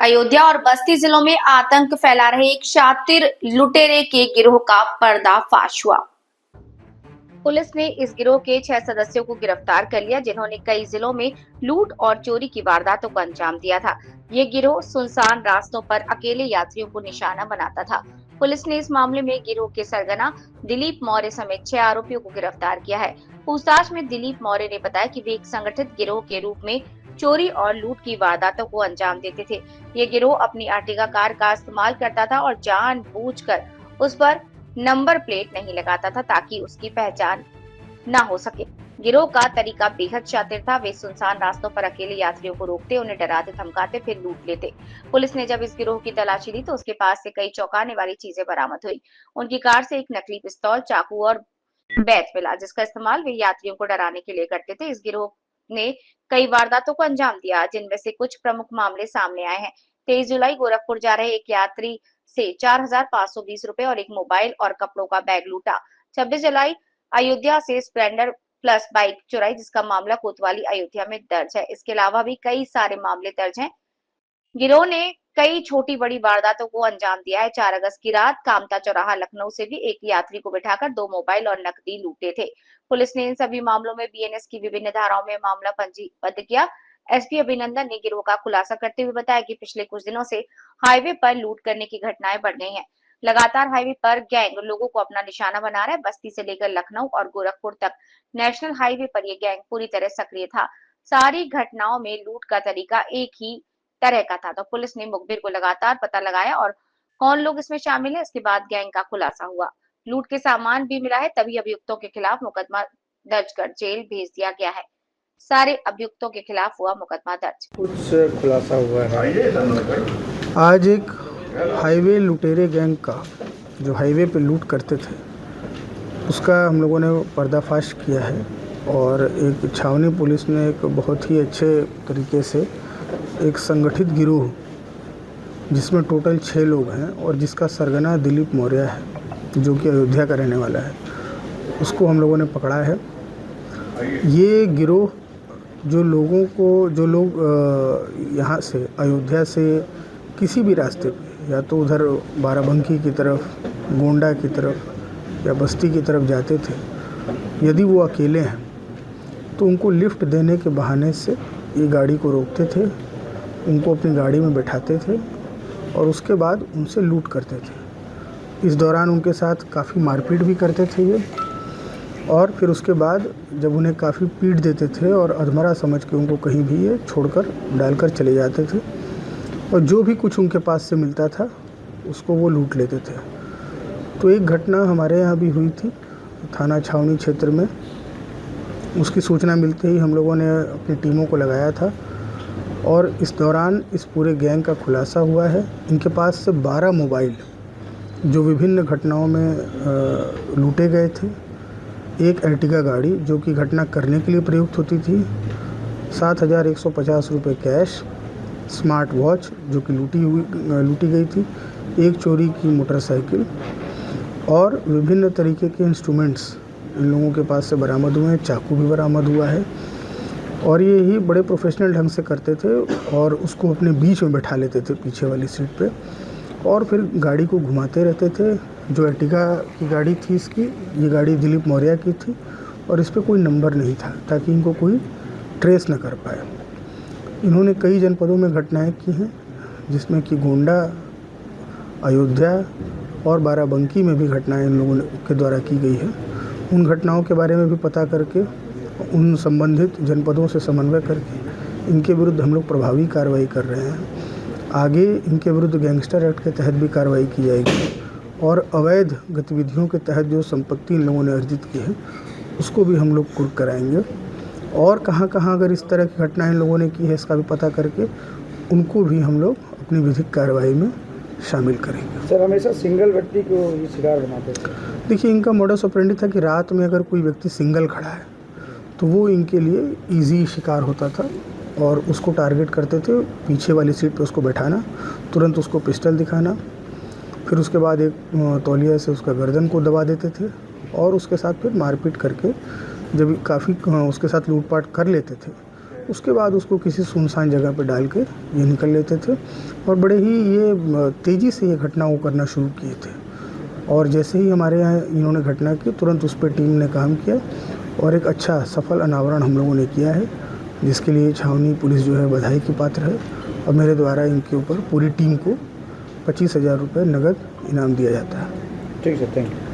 अयोध्या और बस्ती जिलों में आतंक फैला रहे एक शातिर लुटेरे के गिरोह का पर्दाफाश हुआ। पुलिस ने इस गिरोह के 6 सदस्यों को गिरफ्तार कर लिया, जिन्होंने कई जिलों में लूट और चोरी की वारदातों को अंजाम दिया था। ये गिरोह सुनसान रास्तों पर अकेले यात्रियों को निशाना बनाता था। पुलिस ने इस मामले में गिरोह के सरगना दिलीप मौर्य समेत 6 आरोपियों को गिरफ्तार किया है। पूछताछ में दिलीप मौर्य ने बताया कि वे एक संगठित गिरोह के रूप में चोरी और लूट की वारदातों को अंजाम देते थे। ये गिरोह अपनी आर्टिगा कार का इस्तेमाल करता था और जानबूझकर उस पर नंबर प्लेट नहीं लगाता था ताकि उसकी पहचान न हो सके। गिरोह का तरीका बेहद शातिर था। वे सुनसान रास्तों पर अकेले यात्रियों को रोकते, उन्हें डराते धमकाते, फिर लूट लेते। पुलिस ने जब इस गिरोह की तलाशी ली तो उसके पास से कई चौंकाने वाली चीजें बरामद हुई। उनकी कार से एक नकली पिस्तौल, चाकू और बैत मिला, जिसका इस्तेमाल वे यात्रियों को डराने के लिए करते थे। इस गिरोह ने कई वारदातों को अंजाम दिया, जिनमें से कुछ प्रमुख मामले सामने आए हैं। 23 जुलाई गोरखपुर जा रहे एक यात्री से 4,520 रुपए और एक मोबाइल और कपड़ों का बैग लूटा। 26 जुलाई अयोध्या से स्प्लेंडर प्लस बाइक चुराई, जिसका मामला कोतवाली अयोध्या में दर्ज है। इसके अलावा भी कई सारे मामले दर्ज हैं। गिरोह ने कई छोटी बड़ी वारदातों को अंजाम दिया है। 4 अगस्त की रात कामता चौराहा लखनऊ से भी एक यात्री को बिठाकर 2 मोबाइल और नकदी लूटे थे। पुलिस ने इन सभी मामलों में बीएनएस की विभिन्न धाराओं में मामला पंजीबद्ध किया। एसपी अभिनंदन ने गिरोह का खुलासा करते हुए बताया कि पिछले कुछ दिनों से हाईवे पर लूट करने की घटनाएं बढ़ गई हैं। लगातार हाईवे पर गैंग लोगों को अपना निशाना बना रहा है। बस्ती से लेकर लखनऊ और गोरखपुर तक नेशनल हाईवे पर यह गैंग पूरी तरह सक्रिय था। सारी घटनाओं में लूट का तरीका एक ही तरह का था। तो पुलिस ने मुखबिर को लगातार पता लगाया और कौन लोग इसमें शामिल है, इसके बाद गैंग का खुलासा हुआ। लूट के सामान भी मिला है, तभी अभियुक्तों के खिलाफ मुकदमा दर्ज कर जेल भेज दिया गया है। सारे अभियुक्तों के खिलाफ हुआ मुकदमा दर्ज। कुछ खुलासा हुआ है। आज एक हाईवे लुटेरे गैंग का जो हाईवे पे लूट करते थे उसका हम लोगों ने पर्दाफाश किया है और एक छावनी पुलिस ने एक बहुत ही अच्छे तरीके से एक संगठित गिरोह जिसमें टोटल 6 लोग हैं और जिसका सरगना दिलीप मौर्य है जो कि अयोध्या का रहने वाला है, उसको हम लोगों ने पकड़ा है। ये गिरोह जो लोग यहाँ से अयोध्या से किसी भी रास्ते पे या तो उधर बाराबंकी की तरफ, गोंडा की तरफ या बस्ती की तरफ जाते थे, यदि वो अकेले हैं तो उनको लिफ्ट देने के बहाने से ये गाड़ी को रोकते थे, उनको अपनी गाड़ी में बैठाते थे और उसके बाद उनसे लूट करते थे। इस दौरान उनके साथ काफ़ी मारपीट भी करते थे ये, और फिर उसके बाद जब उन्हें काफ़ी पीट देते थे और अधमरा समझ के उनको कहीं भी ये छोड़कर डालकर चले जाते थे और जो भी कुछ उनके पास से मिलता था उसको वो लूट लेते थे। तो एक घटना हमारे यहाँ भी हुई थी थाना छावनी क्षेत्र में। उसकी सूचना मिलते ही हम लोगों ने अपनी टीमों को लगाया था और इस दौरान इस पूरे गैंग का खुलासा हुआ है। इनके पास से 12 मोबाइल जो विभिन्न घटनाओं में लूटे गए थे, एक अर्टिगा गाड़ी जो कि घटना करने के लिए प्रयुक्त होती थी, 7,150 रुपये कैश, स्मार्ट वॉच जो कि लूटी गई थी, एक चोरी की मोटरसाइकिल और विभिन्न तरीके के इंस्ट्रूमेंट्स इन लोगों के पास से बरामद हुए हैं। चाकू भी बरामद हुआ है और ये ही बड़े प्रोफेशनल ढंग से करते थे और उसको अपने बीच में बैठा लेते थे पीछे वाली सीट पे और फिर गाड़ी को घुमाते रहते थे। जो अर्टिगा की गाड़ी थी इसकी, ये गाड़ी दिलीप मौर्य की थी और इस पर कोई नंबर नहीं था ताकि इनको कोई ट्रेस न कर पाए। इन्होंने कई जनपदों में घटनाएं की हैं जिसमें कि गोंडा, अयोध्या और बाराबंकी में भी घटनाएं इन लोगों के द्वारा की गई है। उन घटनाओं के बारे में भी पता करके उन संबंधित जनपदों से समन्वय करके इनके विरुद्ध हम लोग प्रभावी कार्रवाई कर रहे हैं। आगे इनके विरुद्ध गैंगस्टर एक्ट के तहत भी कार्रवाई की जाएगी और अवैध गतिविधियों के तहत जो संपत्ति इन लोगों ने अर्जित की है उसको भी हम लोग कुर्क कराएंगे और कहाँ कहाँ अगर इस तरह की घटना इन लोगों ने की है इसका भी पता करके उनको भी हम लोग अपनी विधिक कार्रवाई में शामिल करेंगे। सर, हमेशा सिंगल व्यक्ति को ये शिकार बनाते थे। देखिए, इनका मोडस ऑपरेंडी था कि रात में अगर कोई व्यक्ति सिंगल खड़ा है तो वो इनके लिए इजी शिकार होता था और उसको टारगेट करते थे। पीछे वाली सीट पे उसको बैठाना, तुरंत उसको पिस्टल दिखाना, फिर उसके बाद एक तौलिया से उसका गर्दन को दबा देते थे और उसके साथ फिर मारपीट करके जब काफ़ी उसके साथ लूटपाट कर लेते थे उसके बाद उसको किसी सुनसान जगह पर डाल के ये निकल लेते थे और बड़े ही ये तेज़ी से ये घटना वो करना शुरू किए थे। और जैसे ही हमारे यहाँ इन्होंने घटना की तुरंत उस पर टीम ने काम किया और एक अच्छा सफल अनावरण हम लोगों ने किया है, जिसके लिए छावनी पुलिस जो है बधाई की पात्र है और मेरे द्वारा इनके ऊपर पूरी टीम को 25,000 रुपये नगद इनाम दिया जाता है। ठीक है, थैंक यू।